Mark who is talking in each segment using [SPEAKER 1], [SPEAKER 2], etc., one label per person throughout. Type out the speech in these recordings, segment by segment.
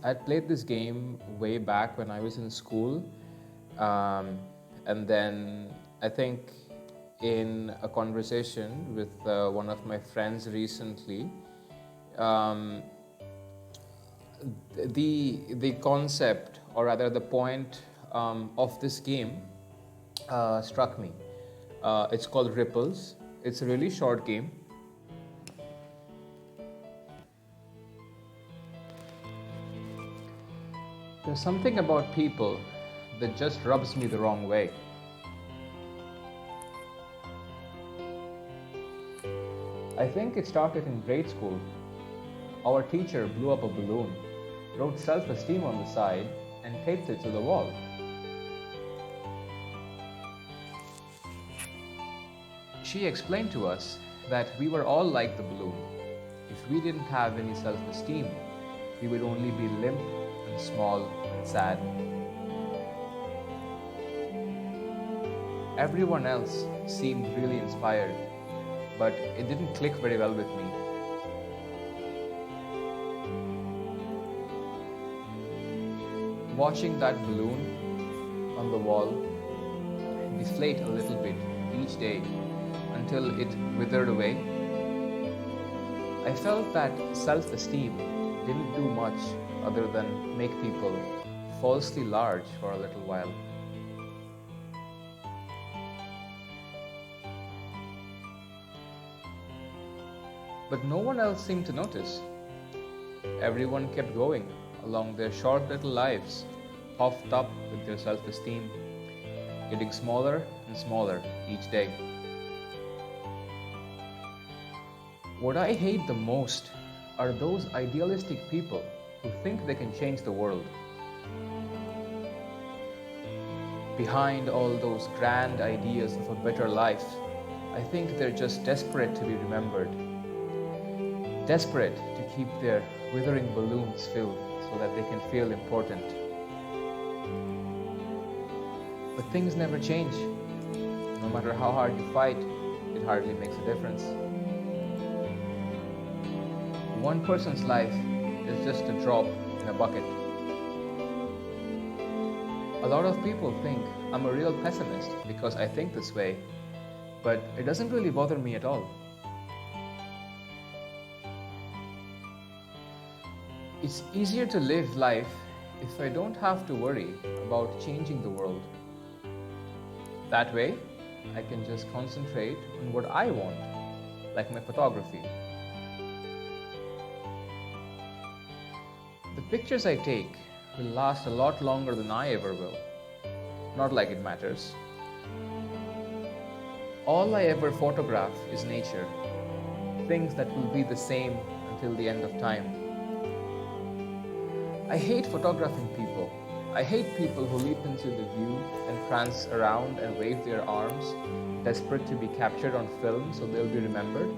[SPEAKER 1] I'd played this game way back when I was in school, um, and then I think in a conversation with one of my friends recently, um, the concept, or rather the point of this game, struck me. It's called Ripples. It's a really short game. There's something about people that just rubs me the wrong way. I think it started in grade school. Our teacher blew up a balloon, wrote self esteem on the side, and taped it to the wall. She explained to us that we were all like the balloon. If we didn't have any self esteem, we would only be limp and small and sad. Everyone else seemed really inspired, but it didn't click very well with me. Watching that balloon on the wall deflate a little bit each day until it withered away, I felt that self esteem didn't do much other than make people falsely large for a little while. But no one else seemed to notice. Everyone kept going along their short little lives, puffed up with their self esteem, getting smaller and smaller each day. What I hate the most are those idealistic people who think they can change the world. Behind all those grand ideas of a better life, I think they're just desperate to be remembered, desperate to keep their withering balloons filled so that they can feel important. But things never change. No matter how hard you fight, it hardly makes a difference. One person's life is just a drop in a bucket. A lot of people think I'm a real pessimist because I think this way, but it doesn't really bother me at all. It's easier to live life if I don't have to worry about changing the world. That way, I can just concentrate on what I want, like my photography. The pictures I take will last a lot longer than I ever will. Not like it matters. All I ever photograph is nature, things that will be the same until the end of time. I hate photographing people. I hate people who leap into the view and prance around and wave their arms, desperate to be captured on film so they'll be remembered.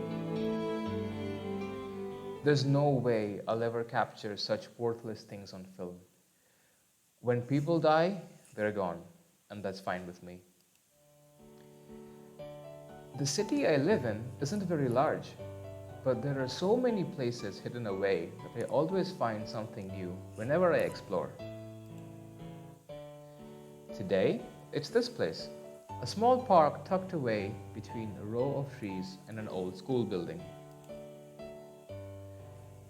[SPEAKER 1] There's no way I'll ever capture such worthless things on film. When people die, they're gone, and that's fine with me. The city I live in isn't very large, but there are so many places hidden away that I always find something new whenever I explore. Today, it's this place, a small park tucked away between a row of trees and an old school building.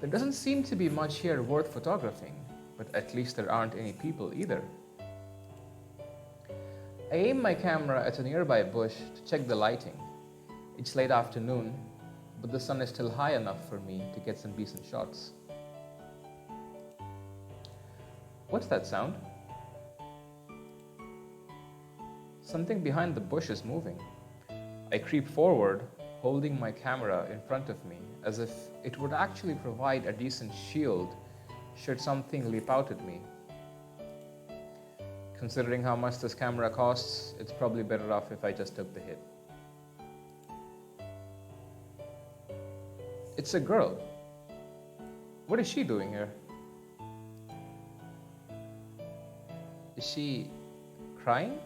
[SPEAKER 1] There doesn't seem to be much here worth photographing, but at least there aren't any people either. I aim my camera at a nearby bush to check the lighting. It's late afternoon, but the sun is still high enough for me to get some decent shots. What's that sound? Something behind the bush is moving. I creep forward, holding my camera in front of me as if it would actually provide a decent shield should something leap out at me. Considering how much this camera costs, it's probably better off if I just took the hit. It's a girl. What is she doing here? Is she crying?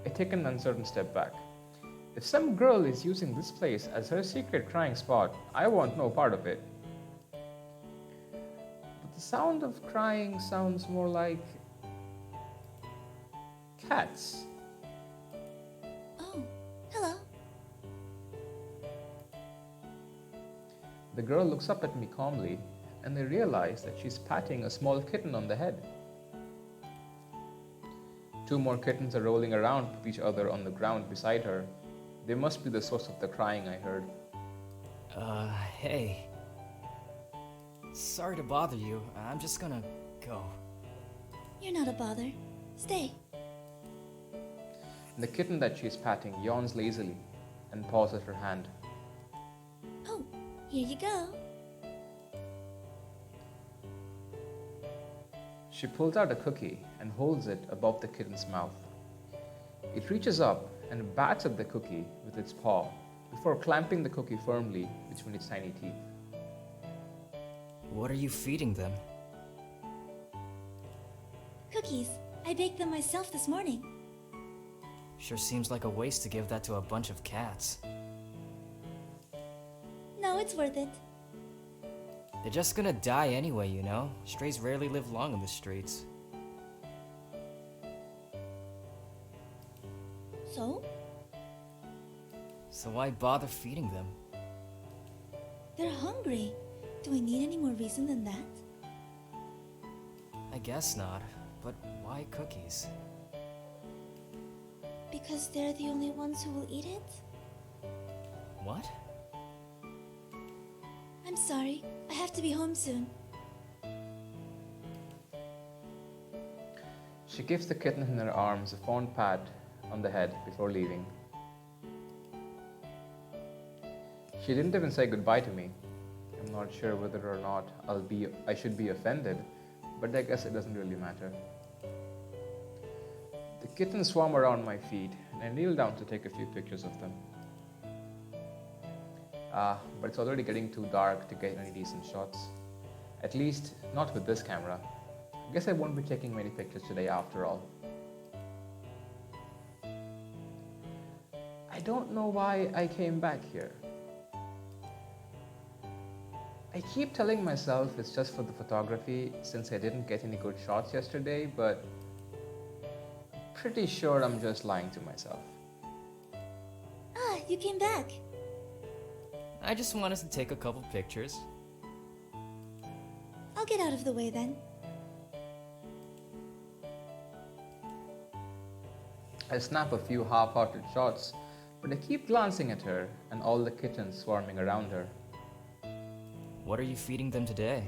[SPEAKER 1] I take an uncertain step back. If some girl is using this place as her secret crying spot, I want no part of it. The sound of crying sounds more like cats.
[SPEAKER 2] Oh, hello.
[SPEAKER 1] The girl looks up at me calmly, and I realize that she's patting a small kitten on the head. Two more kittens are rolling around with each other on the ground beside her. They must be the source of the crying I heard.
[SPEAKER 3] Hey. Sorry to bother you. I'm just gonna go.
[SPEAKER 2] You're not a bother. Stay.
[SPEAKER 1] The kitten that she's patting yawns lazily and paws at her hand.
[SPEAKER 2] Oh, here you go.
[SPEAKER 1] She pulls out a cookie and holds it above the kitten's mouth. It reaches up and bats at the cookie with its paw before clamping the cookie firmly between its tiny teeth.
[SPEAKER 3] What are you feeding them?
[SPEAKER 2] Cookies. I baked them myself this morning.
[SPEAKER 3] Sure seems like a waste to give that to a bunch of cats.
[SPEAKER 2] No, it's worth it.
[SPEAKER 3] They're just gonna die anyway, you know? Strays rarely live long in the streets.
[SPEAKER 2] So?
[SPEAKER 3] So why bother feeding them?
[SPEAKER 2] They're hungry. Do I need any more reason than that?
[SPEAKER 3] I guess not, but why cookies?
[SPEAKER 2] Because they're the only ones who will eat it?
[SPEAKER 3] What?
[SPEAKER 2] I'm sorry. I have to be home soon.
[SPEAKER 1] She gives the kitten in her arms a fond pat on the head before leaving. She didn't even say goodbye to me. I'm not sure whether or not I should be offended, but I guess it doesn't really matter. The kittens swarm around my feet, and I kneel down to take a few pictures of them. But it's already getting too dark to get any decent shots. At least, not with this camera. I guess I won't be taking many pictures today after all. I don't know why I came back here. I keep telling myself it's just for the photography since I didn't get any good shots yesterday, but I'm pretty sure I'm just lying to myself.
[SPEAKER 2] Ah, you came back.
[SPEAKER 3] I just wanted to take a couple pictures.
[SPEAKER 2] I'll get out of the way then.
[SPEAKER 1] I snap a few half-hearted shots, but I keep glancing at her and all the kittens swarming around her.
[SPEAKER 3] What are you feeding them today?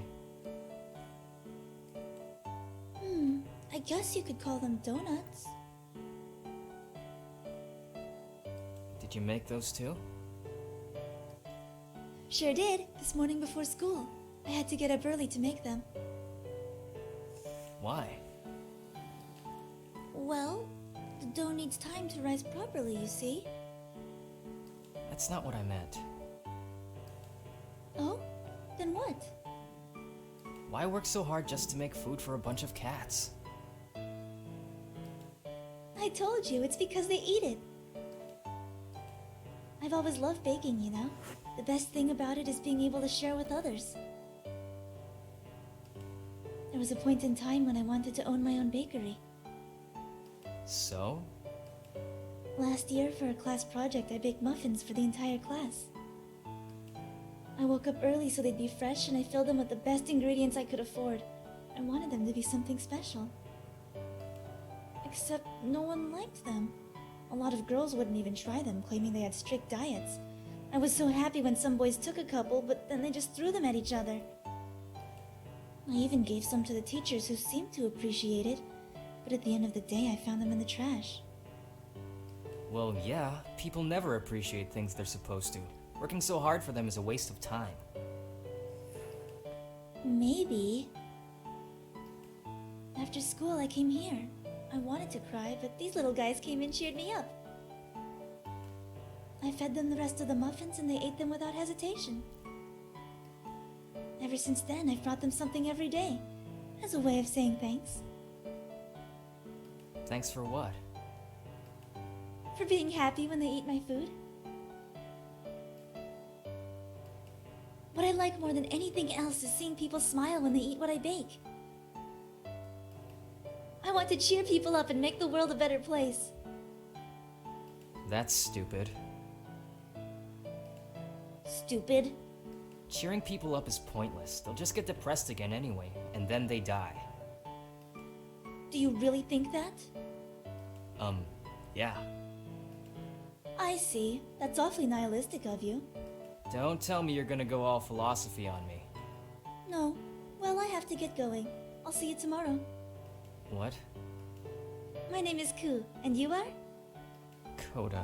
[SPEAKER 2] I guess you could call them donuts.
[SPEAKER 3] Did you make those too?
[SPEAKER 2] Sure did, this morning before school. I had to get up early to make them.
[SPEAKER 3] Why?
[SPEAKER 2] Well, the dough needs time to rise properly, you see.
[SPEAKER 3] That's not what I meant.
[SPEAKER 2] Oh? Then what?
[SPEAKER 3] Why work so hard just to make food for a bunch of cats?
[SPEAKER 2] I told you, it's because they eat it. I've always loved baking, you know. The best thing about it is being able to share with others. There was a point in time when I wanted to own my own bakery.
[SPEAKER 3] So?
[SPEAKER 2] Last year, for a class project, I baked muffins for the entire class. I woke up early so they'd be fresh, and I filled them with the best ingredients I could afford. I wanted them to be something special. Except no one liked them. A lot of girls wouldn't even try them, claiming they had strict diets. I was so happy when some boys took a couple, but then they just threw them at each other. I even gave some to the teachers who seemed to appreciate it, but at the end of the day I found them in the trash.
[SPEAKER 3] Well, yeah, people never appreciate things they're supposed to. Working so hard for them is a waste of time.
[SPEAKER 2] Maybe. After school I came here. I wanted to cry, but these little guys came and cheered me up. I fed them the rest of the muffins and they ate them without hesitation. Ever since then, I've brought them something every day, as a way of saying thanks.
[SPEAKER 3] Thanks for what?
[SPEAKER 2] For being happy when they eat my food. What I like more than anything else is seeing people smile when they eat what I bake. I want to cheer people up and make the world a better place.
[SPEAKER 3] That's stupid.
[SPEAKER 2] Stupid.
[SPEAKER 3] Cheering people up is pointless. They'll just get depressed again anyway, and then they die.
[SPEAKER 2] Do you really think that?
[SPEAKER 3] Yeah.
[SPEAKER 2] I see. That's awfully nihilistic of you.
[SPEAKER 3] Don't tell me you're gonna go all philosophy on me.
[SPEAKER 2] No. Well, I have to get going. I'll see you tomorrow.
[SPEAKER 3] What?
[SPEAKER 2] My name is Ku, and you are?
[SPEAKER 3] Coda.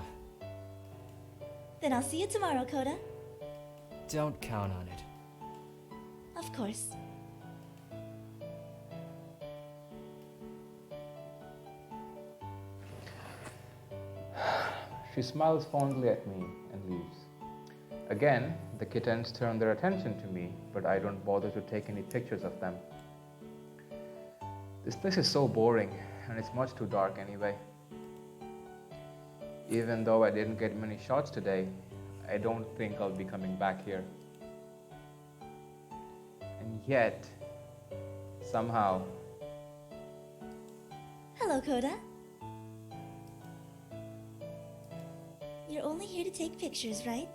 [SPEAKER 2] Then I'll see you tomorrow, Koda.
[SPEAKER 3] Don't count on it.
[SPEAKER 2] Of course.
[SPEAKER 1] She smiles fondly at me and leaves. Again, the kittens turn their attention to me, but I don't bother to take any pictures of them. This place is so boring, and it's much too dark anyway. Even though I didn't get many shots today, I don't think I'll be coming back here. And yet, somehow,
[SPEAKER 2] Hello, Koda. You're only here to take pictures, right?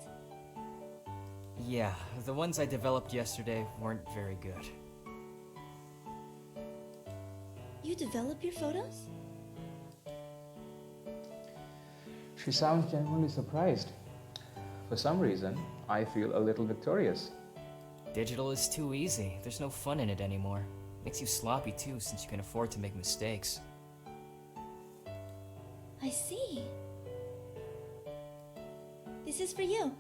[SPEAKER 3] Yeah, the ones I developed yesterday weren't very good.
[SPEAKER 2] You develop your photos?
[SPEAKER 1] she sounds genuinely surprised. For some reason, I feel a little victorious.
[SPEAKER 3] Digital is too easy. There's no fun in it anymore. Makes you sloppy too, since you can afford to make mistakes.
[SPEAKER 2] I see. This is for you.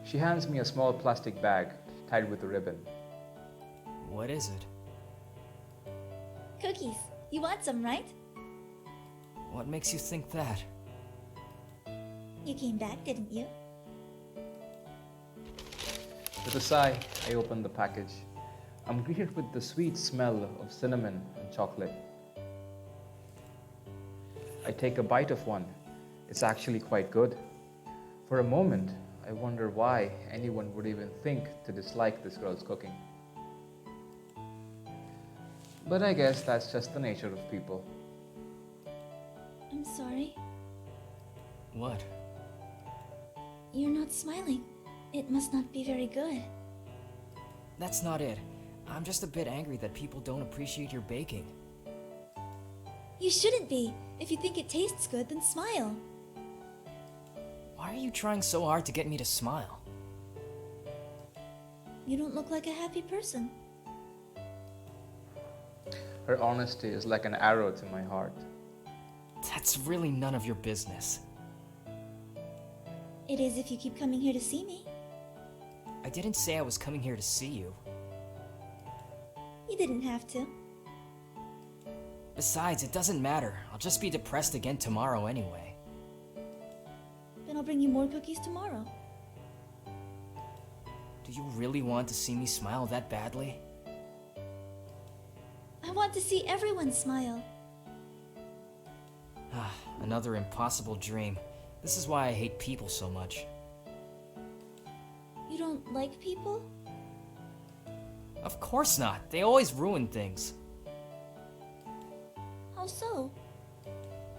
[SPEAKER 1] She hands me a small plastic bag tied with a ribbon.
[SPEAKER 3] What is it?
[SPEAKER 2] Cookies. You want some, right?
[SPEAKER 3] What makes you think that?
[SPEAKER 2] You came back, didn't you?
[SPEAKER 1] With a sigh, I open the package. I'm greeted with the sweet smell of cinnamon and chocolate. I take a bite of one. It's actually quite good. For a moment, I wonder why anyone would even think to dislike this girl's cooking. But I guess that's just the nature of people.
[SPEAKER 2] I'm sorry.
[SPEAKER 3] What?
[SPEAKER 2] You're not smiling. It must not be very good.
[SPEAKER 3] That's not it. I'm just a bit angry that people don't appreciate your baking.
[SPEAKER 2] You shouldn't be. If you think it tastes good, then smile.
[SPEAKER 3] Why are you trying so hard to get me to smile?
[SPEAKER 2] You don't look like a happy person.
[SPEAKER 1] Her honesty is like an arrow to my heart.
[SPEAKER 3] That's really none of your business.
[SPEAKER 2] It is if you keep coming here to see me.
[SPEAKER 3] I didn't say I was coming here to see you.
[SPEAKER 2] You didn't have to.
[SPEAKER 3] Besides, it doesn't matter. I'll just be depressed again tomorrow anyway.
[SPEAKER 2] Then I'll bring you more cookies tomorrow.
[SPEAKER 3] Do you really want to see me smile that badly?
[SPEAKER 2] I want to see everyone smile.
[SPEAKER 3] Another impossible dream. This is why I hate people so much.
[SPEAKER 2] You don't like people?
[SPEAKER 3] Of course not. They always ruin things.
[SPEAKER 2] How so?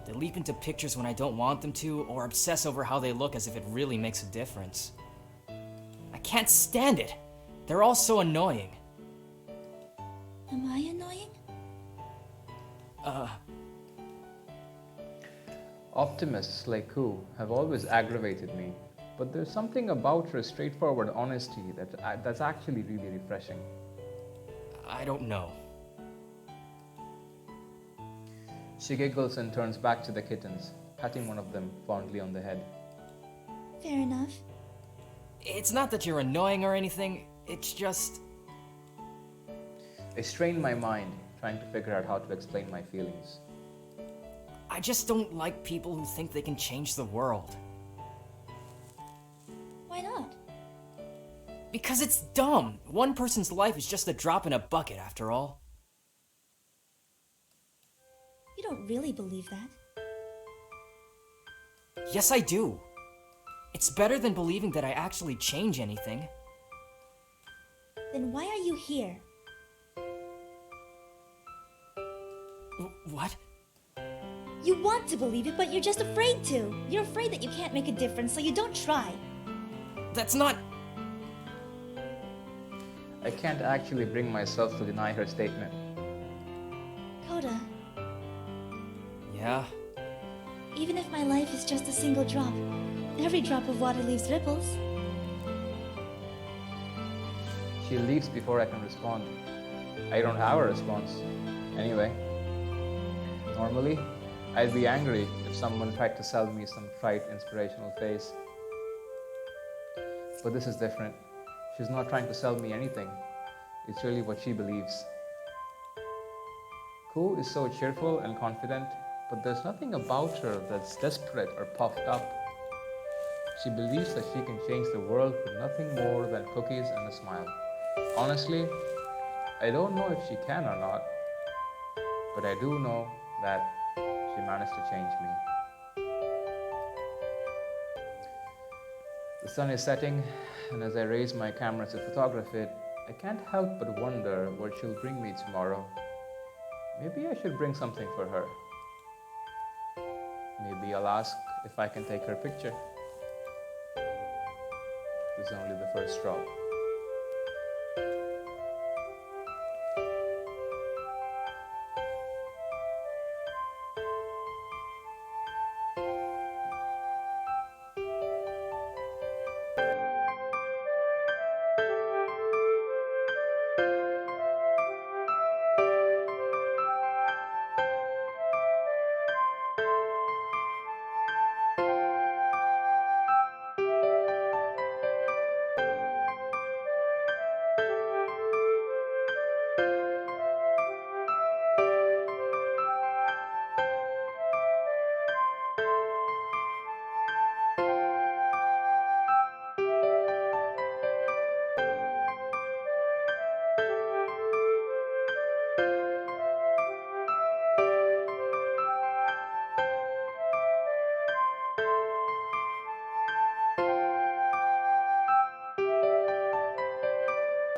[SPEAKER 3] They leap into pictures when I don't want them to, or obsess over how they look as if it really makes a difference. I can't stand it! They're all so annoying.
[SPEAKER 2] Am I annoying?
[SPEAKER 1] Optimists like Ku have always aggravated me, but there's something about her straightforward honesty that's actually really refreshing.
[SPEAKER 3] I don't know.
[SPEAKER 1] She giggles and turns back to the kittens, patting one of them fondly on the head.
[SPEAKER 2] Fair enough.
[SPEAKER 3] It's not that you're annoying or anything, it's just...
[SPEAKER 1] I strain my mind, trying to figure out how to explain my feelings.
[SPEAKER 3] I just don't like people who think they can change the world.
[SPEAKER 2] Why not?
[SPEAKER 3] Because it's dumb. One person's life is just a drop in a bucket, after all.
[SPEAKER 2] You don't really believe that.
[SPEAKER 3] Yes, I do. It's better than believing that I actually change anything.
[SPEAKER 2] Then why are you here?
[SPEAKER 3] What?
[SPEAKER 2] You want to believe it, but you're just afraid to. You're afraid that you can't make a difference, so you don't try.
[SPEAKER 3] That's not...
[SPEAKER 1] I can't actually bring myself to deny her statement.
[SPEAKER 2] Coda,
[SPEAKER 3] Yeah?
[SPEAKER 2] even if my life is just a single drop, every drop of water leaves ripples.
[SPEAKER 1] She leaves before I can respond. I don't have a response. Anyway, normally, I'd be angry if someone tried to sell me some trite inspirational phrase. But this is different. She's not trying to sell me anything. It's really what she believes. Ku is so cheerful and confident, but there's nothing about her that's desperate or puffed up. She believes that she can change the world with nothing more than cookies and a smile. Honestly, I don't know if she can or not, but I do know that she managed to change me. The sun is setting, and as I raise my camera to photograph it, I can't help but wonder what she'll bring me tomorrow. Maybe I should bring something for her. Maybe I'll ask if I can take her picture. This is only the first straw.